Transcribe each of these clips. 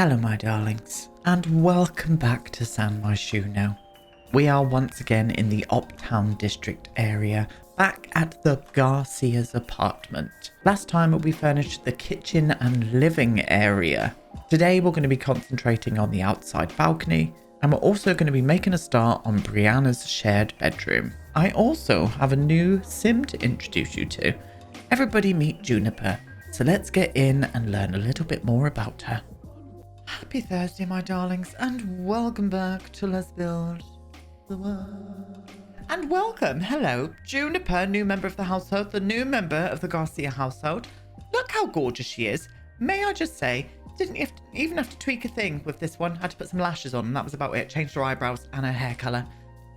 Hello my darlings, and welcome back to San Myshuno. We are once again in the Uptown District area, back at the Garcia's apartment. Last time we furnished the kitchen and living area. Today we're going to be concentrating on the outside balcony, and we're also going to be making a start on Brianna's shared bedroom. I also have a new sim to introduce you to. Everybody meet Juniper, so let's get in and learn a little bit more about her. Happy Thursday, my darlings, and welcome back to Let's Build the World. And welcome, hello, Juniper, new member of the household, the new member of the Garcia household. Look how gorgeous she is. May I just say, didn't even have to tweak a thing with this one. Had to put some lashes on, and that was about it. Changed her eyebrows and her hair colour.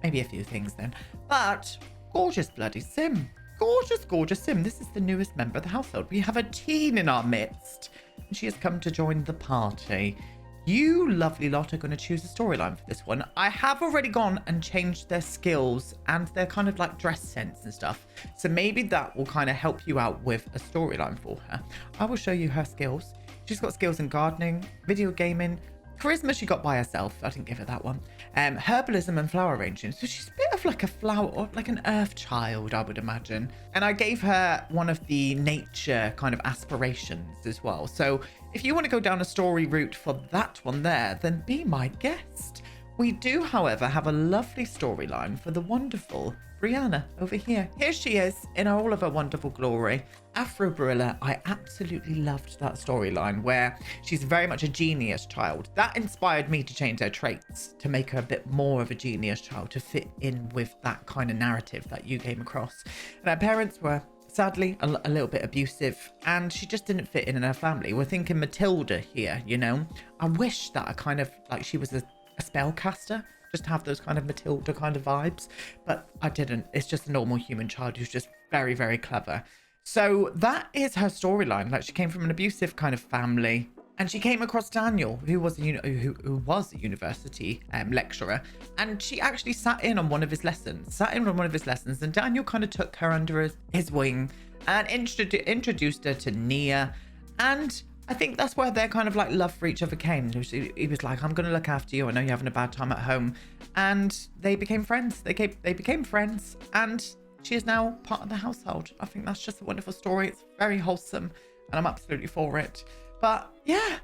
Maybe a few things then. But gorgeous bloody sim. Gorgeous, gorgeous sim. This is the newest member of the household. We have a teen in our midst. And she has come to join the party. You lovely lot are going to choose a storyline for this one. I have already gone and changed their skills and their kind of like dress sense and stuff. So maybe that will kind of help you out with a storyline for her. I will show you her skills. She's got skills in gardening, video gaming, charisma she got by herself. I didn't give her that one. Herbalism and flower arranging. So she's a bit of like a flower, or like an earth child, I would imagine. And I gave her one of the nature kind of aspirations as well. So if you want to go down a story route for that one there, then be my guest. We do, however, have a lovely storyline for the wonderful Brianna over here. Here she is in all of her wonderful glory. Afro Barilla, I absolutely loved that storyline where she's very much a genius child. That inspired me to change her traits to make her a bit more of a genius child to fit in with that kind of narrative that you came across. And her parents were sadly a little bit abusive, and she just didn't fit in her family. We're thinking Matilda here, you know. I wish that I kind of like she was a spellcaster, just have those kind of Matilda kind of vibes, but I didn't. It's just a normal human child who's just very, very clever. So that is her storyline. Like, she came from an abusive kind of family, and she came across Daniel, who was a university lecturer, and she actually sat in on one of his lessons. And Daniel kind of took her under his wing and introduced her to Nia, and I think that's where their kind of like love for each other came. He was like, I'm going to look after you. I know you're having a bad time at home. And they became friends. They became friends. And she is now part of the household. I think that's just a wonderful story. It's very wholesome. And I'm absolutely for it. But yeah,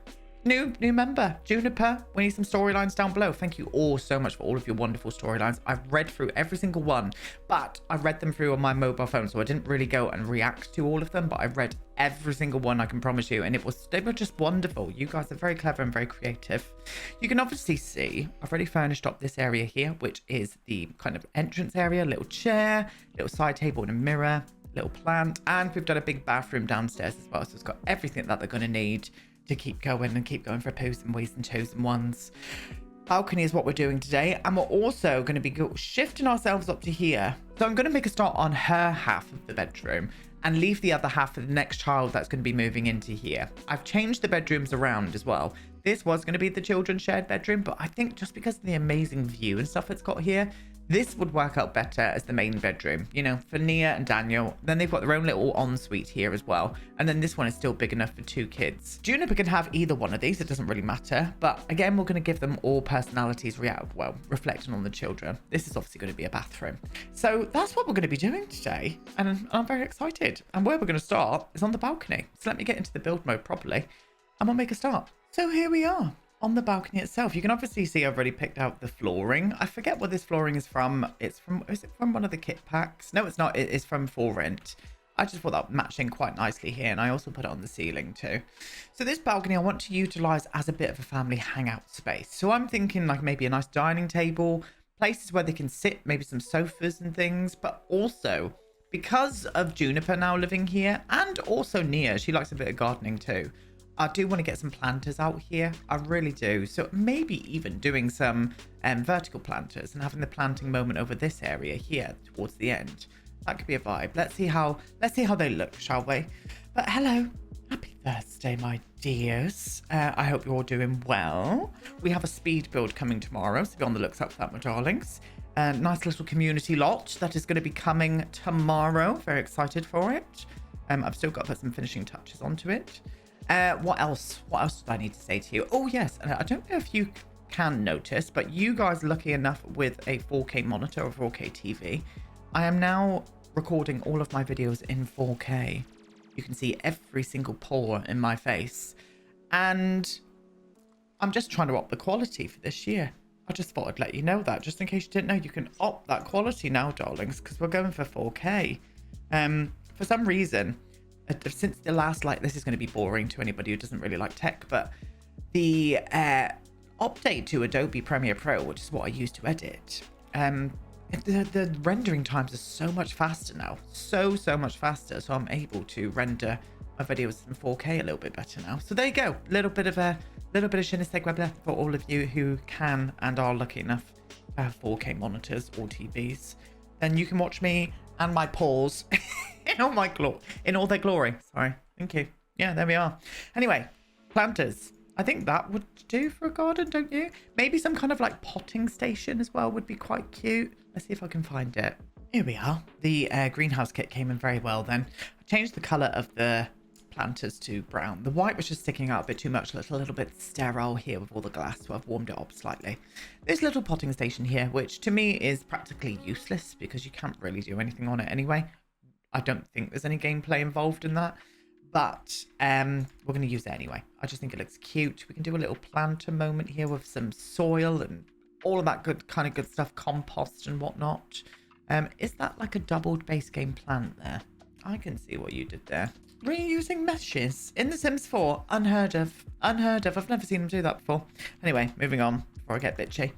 new member, Juniper. We need some storylines down below. Thank you all so much for all of your wonderful storylines. I've read through every single one, but I read them through on my mobile phone, so I didn't really go and react to all of them, but I read every single one, I can promise you, and they were just wonderful. You guys are very clever and very creative. You can obviously see I've already furnished up this area here, which is the kind of entrance area, little chair, little side table and a mirror, little plant, and we've done a big bathroom downstairs as well, so it's got everything that they're going to need to keep going for poos and wees and toes and ones. Balcony is what we're doing today, and we're also going to be shifting ourselves up to here. So I'm going to make a start on her half of the bedroom and leave the other half for the next child that's going to be moving into here. I've changed the bedrooms around as well. This was going to be the children's shared bedroom, but I think just because of the amazing view and stuff it's got here, this would work out better as the main bedroom, you know, for Nia and Daniel. Then they've got their own little ensuite here as well. And then this one is still big enough for 2 kids. Juniper can have either one of these. It doesn't really matter. But again, we're going to give them all personalities reflecting on the children. This is obviously going to be a bathroom. So that's what we're going to be doing today. And I'm very excited. And where we're going to start is on the balcony. So let me get into the build mode properly, and we'll make a start. So here we are. On the balcony itself, you can obviously see I've already picked out the flooring. I forget what this flooring is from. Is it from one of the kit packs? No, it's not. It is from For Rent. I just thought that matched in quite nicely here, and I also put it on the ceiling too. So this balcony I want to utilize as a bit of a family hangout space. So I'm thinking like maybe a nice dining table, places where they can sit, maybe some sofas and things, but also because of Juniper now living here, and also Nia, she likes a bit of gardening too. I do want to get some planters out here. I really do. So maybe even doing some vertical planters and having the planting moment over this area here towards the end. That could be a vibe. Let's see how they look, shall we? But hello. Happy Thursday, my dears. I hope you're all doing well. We have a speed build coming tomorrow, so be on the lookout for that, my darlings. Nice little community lot that is going to be coming tomorrow. Very excited for it. I've still got to put some finishing touches onto it. What else? What else did I need to say to you? Oh, yes. I don't know if you can notice, but you guys are lucky enough with a 4K monitor or 4K TV. I am now recording all of my videos in 4K. You can see every single pore in my face. And I'm just trying to up the quality for this year. I just thought I'd let you know that, just in case you didn't know, you can up that quality now, darlings, because we're going for 4K. For some reason, since the last, this is going to be boring to anybody who doesn't really like tech, but the update to Adobe Premiere Pro, which is what I use to edit, the rendering times are so much faster now. So much faster. So I'm able to render my videos in 4K a little bit better now. So there you go. A little bit of je ne sais quoi for all of you who can and are lucky enough to have 4K monitors or TVs. Then you can watch me and my paws in all their glory. Sorry. Thank you. Yeah, there we are. Anyway, planters. I think that would do for a garden, don't you? Maybe some kind of potting station as well would be quite cute. Let's see if I can find it. Here we are. The greenhouse kit came in very well then. I changed the colour of the planters to brown. The white was just sticking out a bit too much. It's a little bit sterile here with all the glass, so I've warmed it up slightly. This little potting station here, which to me is practically useless because you can't really do anything on it anyway. I don't think there's any gameplay involved in that. But we're going to use it anyway. I just think it looks cute. We can do a little planter moment here with some soil and all of that good stuff, compost and whatnot. Is that like a doubled base game plant there? I can see what you did there. Reusing meshes in The Sims 4. Unheard of. Unheard of. I've never seen them do that before. Anyway, moving on before I get bitchy.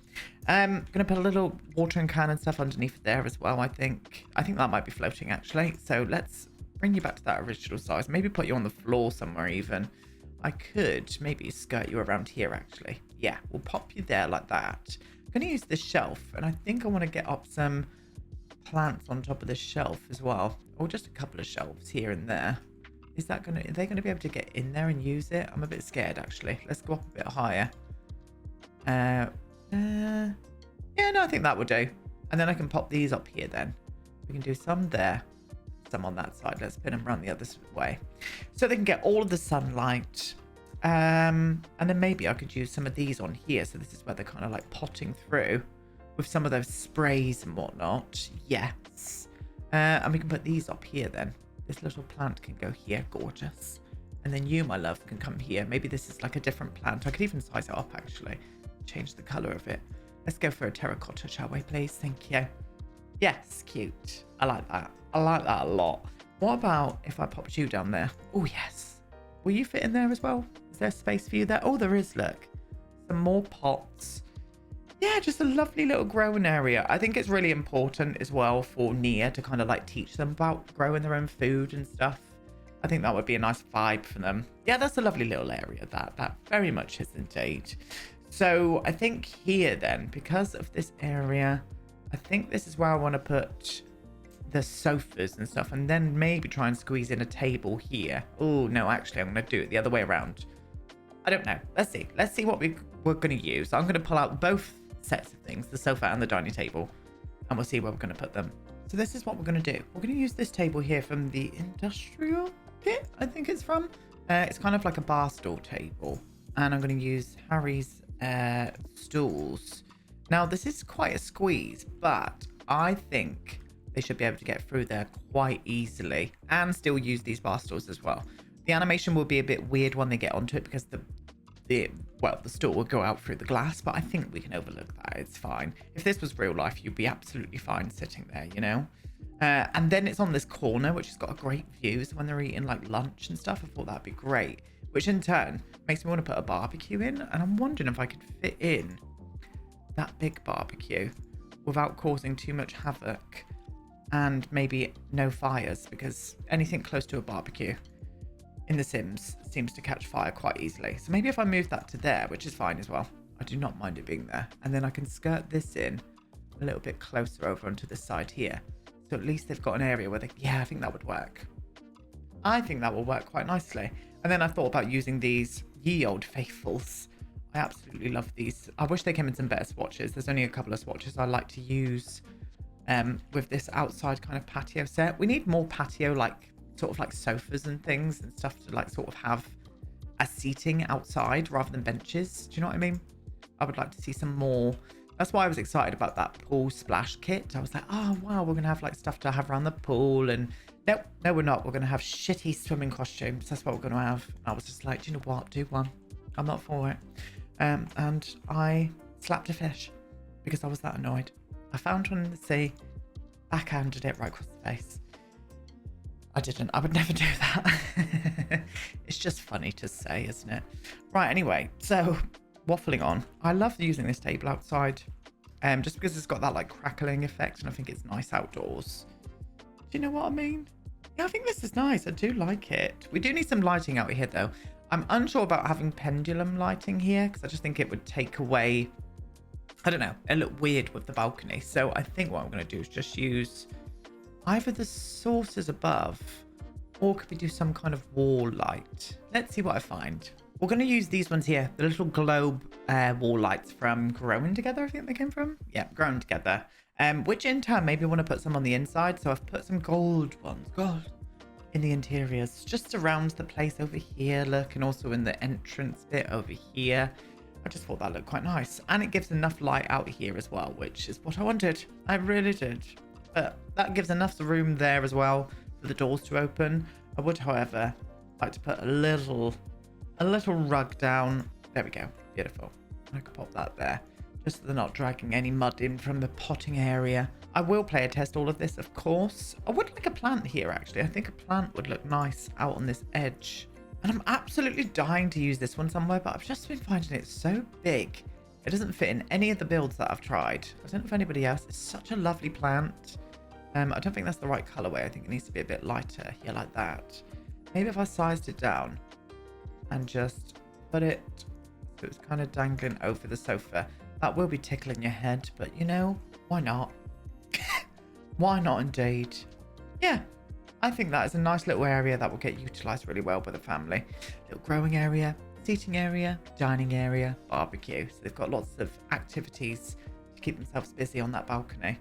Going to put a little watering can and stuff underneath there as well, I think. I think that might be floating, actually. So let's bring you back to that original size. Maybe put you on the floor somewhere even. I could maybe skirt you around here, actually. Yeah, we'll pop you there like that. I'm going to use this shelf, and I think I want to get up some plants on top of this shelf as well. Or just a couple of shelves here and there. Are they going to be able to get in there and use it? I'm a bit scared, actually. Let's go up a bit higher. Yeah, no, I think that will do. And then I can pop these up here then. We can do some there, some on that side. Let's pin them around the other way. So they can get all of the sunlight. And then maybe I could use some of these on here. So this is where they're kind of potting through with some of those sprays and whatnot. Yes. And we can put these up here then. This little plant can go here. Gorgeous. And then you, my love, can come here. Maybe this is a different plant. I could even size it up, actually. Change the color of it. Let's go for a terracotta, shall we, please? Thank you. Yes, cute. I like that. I like that a lot. What about if I popped you down there? Oh, yes. Will you fit in there as well? Is there space for you there? Oh, there is, look. Some more pots. Yeah, just a lovely little growing area. I think it's really important as well for Nia to kind of teach them about growing their own food and stuff. I think that would be a nice vibe for them. Yeah, that's a lovely little area. That very much is indeed. So I think here then, because of this area, I think this is where I want to put the sofas and stuff, and then maybe try and squeeze in a table here. Oh, no, actually, I'm going to do it the other way around. I don't know. Let's see. Let's see what we're going to use. I'm going to pull out both sets of things, the sofa and the dining table, and we'll see where we're going to put them. So this is what we're going to do. We're going to use this table here from the industrial kit, I think it's from. It's kind of like a bar stool table, and I'm going to use Harry's stools. Now, this is quite a squeeze, but I think they should be able to get through there quite easily and still use these bar stools as well. The animation will be a bit weird when they get onto it because the stool will go out through the glass, but I think we can overlook that. It's fine. If this was real life, you'd be absolutely fine sitting there, you know? And then it's on this corner, which has got a great view. So when they're eating lunch and stuff, I thought that'd be great, which in turn makes me want to put a barbecue in. And I'm wondering if I could fit in that big barbecue without causing too much havoc and maybe no fires, because anything close to a barbecue in The Sims seems to catch fire quite easily. So maybe if I move that to there, which is fine as well. I do not mind it being there. And then I can skirt this in a little bit closer over onto the side here. So at least they've got an area where they... Yeah, I think that would work. I think that will work quite nicely. And then I thought about using these Ye Old Faithfuls. I absolutely love these. I wish they came in some better swatches. There's only a couple of swatches I like to use with this outside kind of patio set. We need more patio, sort of sofas and things and stuff to sort of have as seating outside rather than benches. Do you know what I mean? I would like to see some more. That's why I was excited about that pool splash kit. I was like, oh wow, we're gonna have like stuff to have around the pool. And no, we're not. We're gonna have shitty swimming costumes. That's what we're gonna have. I was just like, do you know what? Do one. I'm not for it. And I slapped a fish because I was that annoyed. I found one in the sea, backhanded it right across the face. I didn't. I would never do that. It's just funny to say, isn't it? Right, anyway, so waffling on. I love using this table outside, just because it's got that like crackling effect, and I think it's nice outdoors. Do you know what I mean? Yeah, I think this is nice. I do like it. We do need some lighting out here, though. I'm unsure about having pendulum lighting here, because I just think it would take away, I don't know, it look weird with the balcony. So I think what I'm going to do is just use either the sources above, or could we do some kind of wall light? Let's see what I find. We're going to use these ones here, the little globe wall lights from Growing Together, I think they came from. Yeah, Growing Together. Which in turn, maybe want to put some on the inside. So I've put some gold ones, in the interiors, just around the place over here, look, and also in the entrance bit over here. I just thought that looked quite nice. And it gives enough light out here as well, which is what I wanted. I really did. But that gives enough room there as well for the doors to open. I would, however, like to put a little rug down. There we go. Beautiful. I could pop that there, just so they're not dragging any mud in from the potting area. I will play a test all of this, of course. I would like a plant here, actually. I think a plant would look nice out on this edge. And I'm absolutely dying to use this one somewhere, but I've just been finding it so big. It doesn't fit in any of the builds that I've tried. I don't know if anybody else. It's such a lovely plant. I don't think that's the right colorway. I think it needs to be a bit lighter here, like that. Maybe if I sized it down and just put it so it's kind of dangling over the sofa. That will be tickling your head, but you know, why not? Why not indeed? Yeah, I think that is a nice little area that will get utilised really well by the family. Little growing area, seating area, dining area, barbecue. So they've got lots of activities to keep themselves busy on that balcony.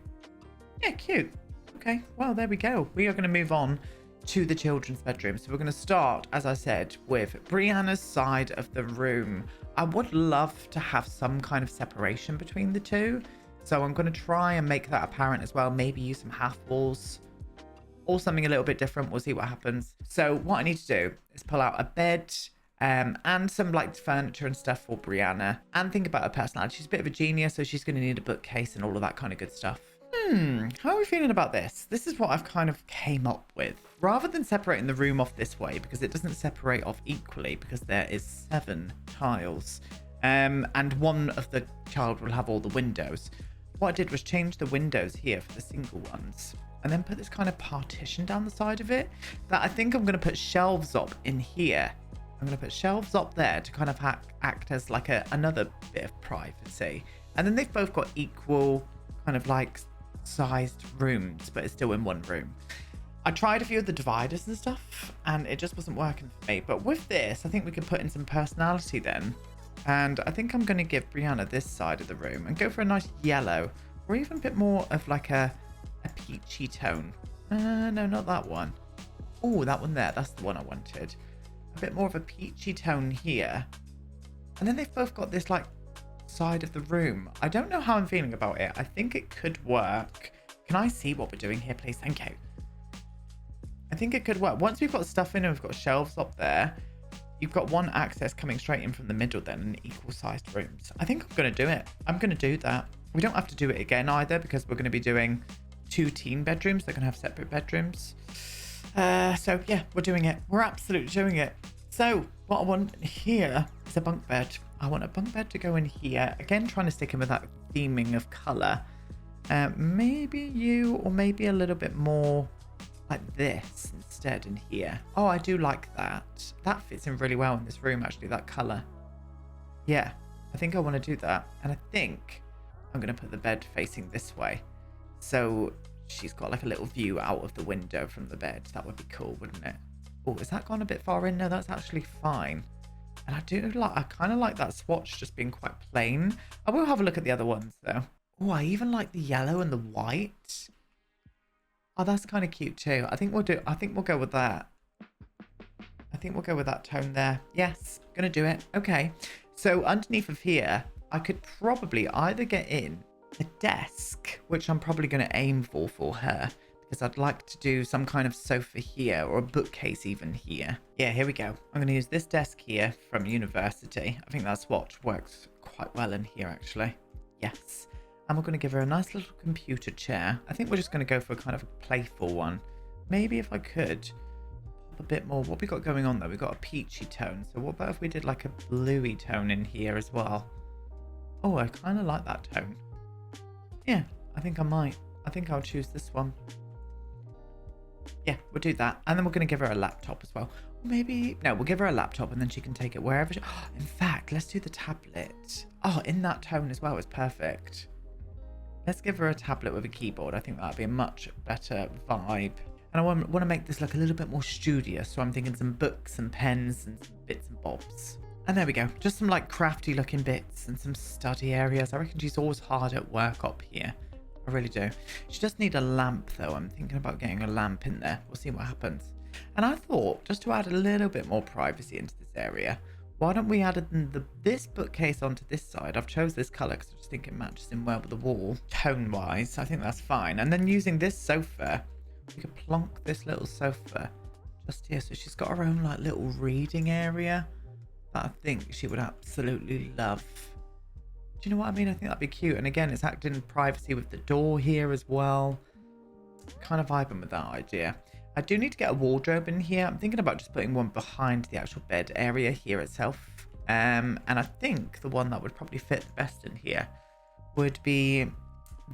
Yeah, cute. Okay, well, there we go. We are going to move on to the children's bedroom. So we're going to start, as I said, with Brianna's side of the room. I would love to have some kind of separation between the two. So I'm going to try and make that apparent as well. Maybe use some half walls or something a little bit different. We'll see what happens. So what I need to do is pull out a bed and some like furniture and stuff for Brianna, and think about her personality. She's a bit of a genius, so she's going to need a bookcase and all of that kind of good stuff. How are we feeling about this? This is what I've kind of came up with. Rather than separating the room off this way, because it doesn't separate off equally, because there is 7 tiles, and one of the child will have all the windows. What I did was change the windows here for the single ones, and then put this kind of partition down the side of it that I think I'm going to put shelves up in here. I'm going to put shelves up there to kind of act as like another bit of privacy. And then they've both got equal kind of like sized rooms, but it's still in one room. I tried a few of the dividers and stuff, and it just wasn't working for me. But with this, I think we can put in some personality then. And I think I'm going to give Brianna this side of the room and go for a nice yellow, or even a bit more of like a peachy tone. No, not that one. Oh, that one there. That's the one I wanted. A bit more of a peachy tone here. And then they've both got this like side of the room. I don't know how I'm feeling about it. I think it could work. Can I see what we're doing here, please? Thank you. I think it could work. Once we've got stuff in and we've got shelves up there, you've got one access coming straight in from the middle then, in equal sized rooms. I think I'm going to do it. I'm going to do that. We don't have to do it again either, because we're going to be doing 2 teen bedrooms. They're going to have separate bedrooms. So yeah, we're doing it. We're absolutely doing it. So what I want here is a bunk bed. I want a bunk bed to go in here. Again, trying to stick in with that theming of colour. Maybe you, or maybe a little bit more like this instead in here. Oh, I do like that. That fits in really well in this room, actually, that colour. Yeah, I think I want to do that. And I think I'm going to put the bed facing this way. So she's got like a little view out of the window from the bed. That would be cool, wouldn't it? Oh, has that gone a bit far in? No, that's actually fine. And I kind of like that swatch just being quite plain. I will have a look at the other ones though. Oh, I even like the yellow and the white. Oh, that's kind of cute too. I think we'll go with that. I think we'll go with that tone there. Yes, gonna do it. Okay. So underneath of here, I could probably either get in a desk, which I'm probably going to aim for her, because I'd like to do some kind of sofa here, or a bookcase even here. Yeah, here we go. I'm going to use this desk here from university. I think that's what works quite well in here, actually. Yes. And we're going to give her a nice little computer chair. I think we're just going to go for a kind of a playful one. Maybe if I could pop a bit more. What we got going on though? We've got a peachy tone. So what about if we did like a bluey tone in here as well? Oh, I kind of like that tone. Yeah, I think I might. I think I'll choose this one. Yeah, we'll do that. And then we're going to give her a laptop as well. Or maybe, no, we'll give her a laptop and then she can take it wherever she... Oh, in fact, let's do the tablet. Oh, in that tone as well is perfect. Let's give her a tablet with a keyboard. I think that'd be a much better vibe. And I want to make this look a little bit more studious. So I'm thinking some books and pens and some bits and bobs. And there we go. Just some like crafty looking bits and some study areas. I reckon she's always hard at work up here. I really do. She does need a lamp though. I'm thinking about getting a lamp in there. We'll see what happens. And I thought, just to add a little bit more privacy into this area, why don't we add this bookcase onto this side? I've chose this colour because I just think it matches in well with the wall. Tone wise, I think that's fine. And then using this sofa, we could plonk this little sofa just here. So she's got her own like little reading area that I think she would absolutely love. Do you know what I mean? I think that'd be cute. And again, it's acting in privacy with the door here as well. Kind of vibing with that idea. I do need to get a wardrobe in here. I'm thinking about just putting one behind the actual bed area here itself. And I think the one that would probably fit the best in here would be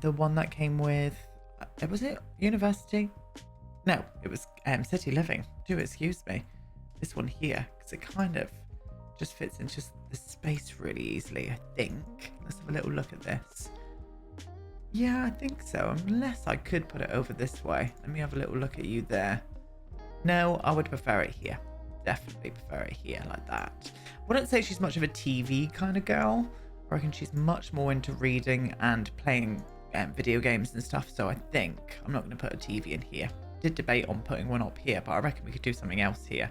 the one that came with, was it university? No, it was city living. Do excuse me. This one here, because it kind of just fits into the space really easily, I think. Let's have a little look at this. Yeah, I think so. Unless I could put it over this way. Let me have a little look at you there. No, I would prefer it here. Definitely prefer it here like that. Wouldn't say she's much of a TV kind of girl. I reckon she's much more into reading and playing video games and stuff. So I think I'm not going to put a TV in here. Did debate on putting one up here, but I reckon we could do something else here.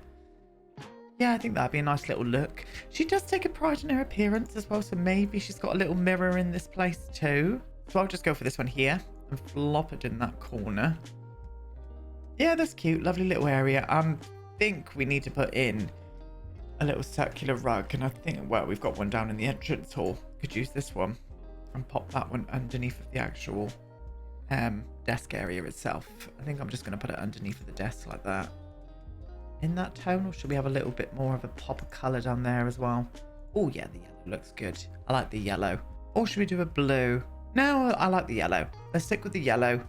Yeah, I think that'd be a nice little look. She does take a pride in her appearance as well, so maybe she's got a little mirror in this place too. So I'll just go for this one here and flop it in that corner. Yeah, that's cute. Lovely little area. I think we need to put in a little circular rug, and I think, well, we've got one down in the entrance hall. Could use this one and pop that one underneath of the actual desk area itself. I think I'm just going to put it underneath of the desk like that. In that tone, or should we have a little bit more of a pop of colour down there as well? Oh yeah, the yellow looks good. I like the yellow. Or should we do a blue? No, I like the yellow. Let's stick with the yellow.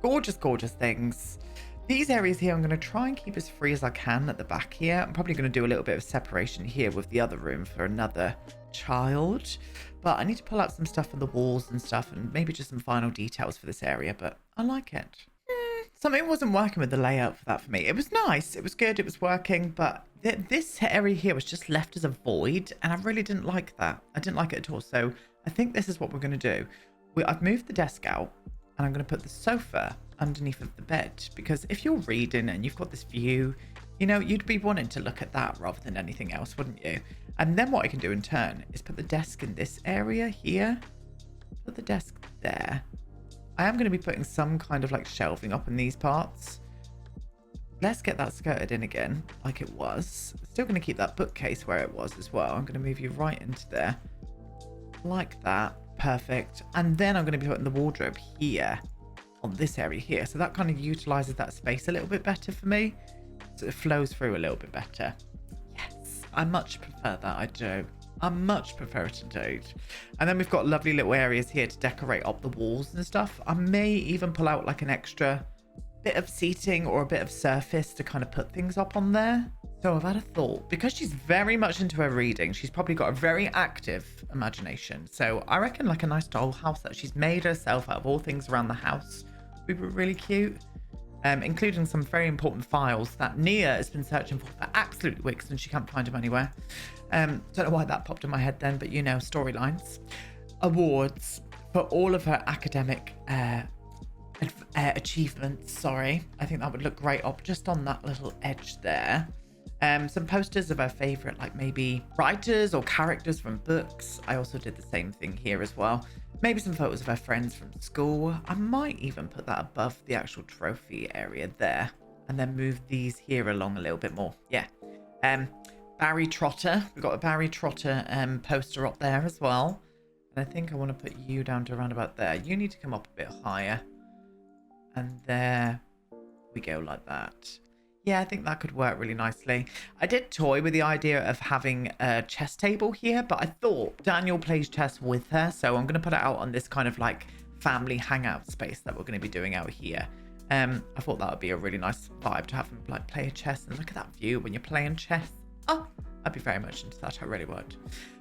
Gorgeous, gorgeous things. These areas here, I'm going to try and keep as free as I can at the back here. I'm probably going to do a little bit of separation here with the other room for another child. But I need to pull out some stuff on the walls and stuff, and maybe just some final details for this area, but I like it. Something wasn't working with the layout for that for me. It was nice, it was good, it was working, but this area here was just left as a void, and I really didn't like that. I didn't like it at all. So I think this is what we're going to do. I've moved the desk out, and I'm going to put the sofa underneath of the bed, because if you're reading and you've got this view, you know, you'd be wanting to look at that rather than anything else, wouldn't you? And then what I can do in turn is put the desk in this area here, put the desk there. I am going to be putting some kind of like shelving up in these parts. Let's get that skirted in again like it was. Still going to keep that bookcase where it was as well. I'm going to move you right into there like that. Perfect. And then I'm going to be putting the wardrobe here on this area here. So that kind of utilizes that space a little bit better for me. So it flows through a little bit better. Yes, I much prefer that. I do. I much prefer it indeed. And then we've got lovely little areas here to decorate up the walls and stuff. I may even pull out like an extra bit of seating or a bit of surface to kind of put things up on there. So I've had a thought. Because she's very much into her reading, she's probably got a very active imagination. So I reckon like a nice dollhouse that she's made herself out of all things around the house would be really cute. Including some very important files that Nia has been searching for absolute weeks and she can't find them anywhere. Don't know why that popped in my head then, but you know, storylines. Awards for all of her academic achievements, sorry. I think that would look great up just on that little edge there. Some posters of her favorite, like maybe writers or characters from books. I also did the same thing here as well. Maybe some photos of her friends from school. I might even put that above the actual trophy area there, and then move these here along a little bit more. Yeah. Barry Trotter. We've got a Barry Trotter poster up there as well. And I think I want to put you down to around about there. You need to come up a bit higher. And there we go, like that. Yeah, I think that could work really nicely. I did toy with the idea of having a chess table here, but I thought Daniel plays chess with her, so I'm going to put it out on this kind of like family hangout space that we're going to be doing out here. I thought that would be a really nice vibe to have him like play a chess, and look at that view when you're playing chess. Oh, I'd be very much into that. I really would.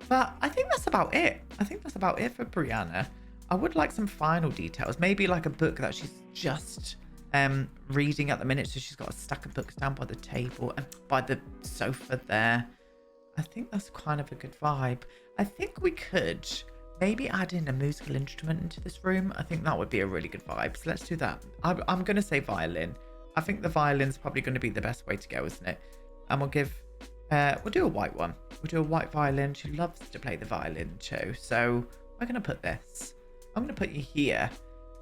But I think that's about it. I think that's about it for Brianna. I would like some final details, maybe like a book that she's just reading at the minute, so she's got a stack of books down by the table and by the sofa there. I think that's kind of a good vibe. I think we could maybe add in a musical instrument into this room. I think that would be a really good vibe, so let's do that. I'm going to say violin. I think the violin's probably going to be the best way to go, isn't it? And we'll give we'll do a white one. We'll do a white violin. She loves to play the violin too, so we're going to put this. I'm going to put you here.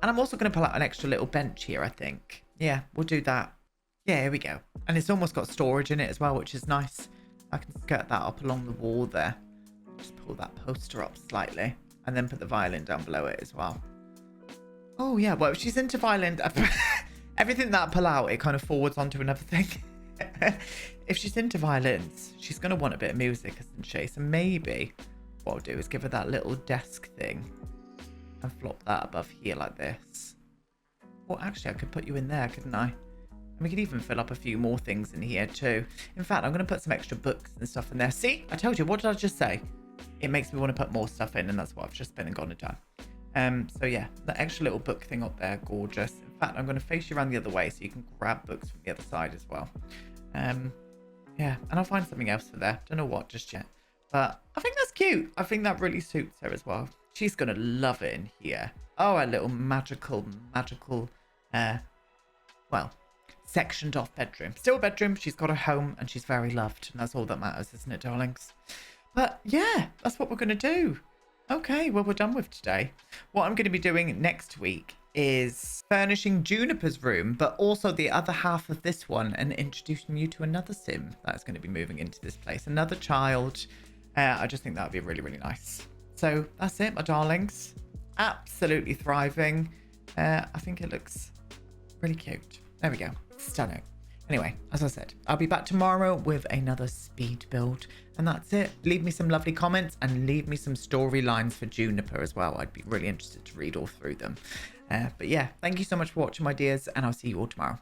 And I'm also going to pull out an extra little bench here, I think. Yeah, we'll do that. Yeah, here we go. And it's almost got storage in it as well, which is nice. I can skirt that up along the wall there. Just pull that poster up slightly. And then put the violin down below it as well. Oh, yeah. Well, if she's into violin, everything that I pull out, it kind of forwards onto another thing. If she's into violins, she's going to want a bit of music, isn't she? So maybe what I'll do is give her that little desk thing. And flop that above here like this. Well, actually, I could put you in there, couldn't I? And we could even fill up a few more things in here too. In fact, I'm going to put some extra books and stuff in there. See, I told you. What did I just say? It makes me want to put more stuff in, and that's what I've just been and gone and done. So yeah, that extra little book thing up there, gorgeous. In fact, I'm going to face you around the other way so you can grab books from the other side as well. Yeah, and I'll find something else for there. Don't know what just yet. But I think that's cute. I think that really suits her as well. She's going to love it in here. Oh, a little magical, well, sectioned off bedroom. Still bedroom. She's got a home and she's very loved. And that's all that matters, isn't it, darlings? But yeah, that's what we're going to do. Okay, well, we're done with today. What I'm going to be doing next week is furnishing Juniper's room, but also the other half of this one, and introducing you to another sim that's going to be moving into this place. Another child. I just think that would be really, really nice. So that's it, my darlings. Absolutely thriving. I think it looks really cute. There we go. Stunning. Anyway, as I said, I'll be back tomorrow with another speed build. And that's it. Leave me some lovely comments and leave me some storylines for Juniper as well. I'd be really interested to read all through them. But yeah, thank you so much for watching, my dears, and I'll see you all tomorrow.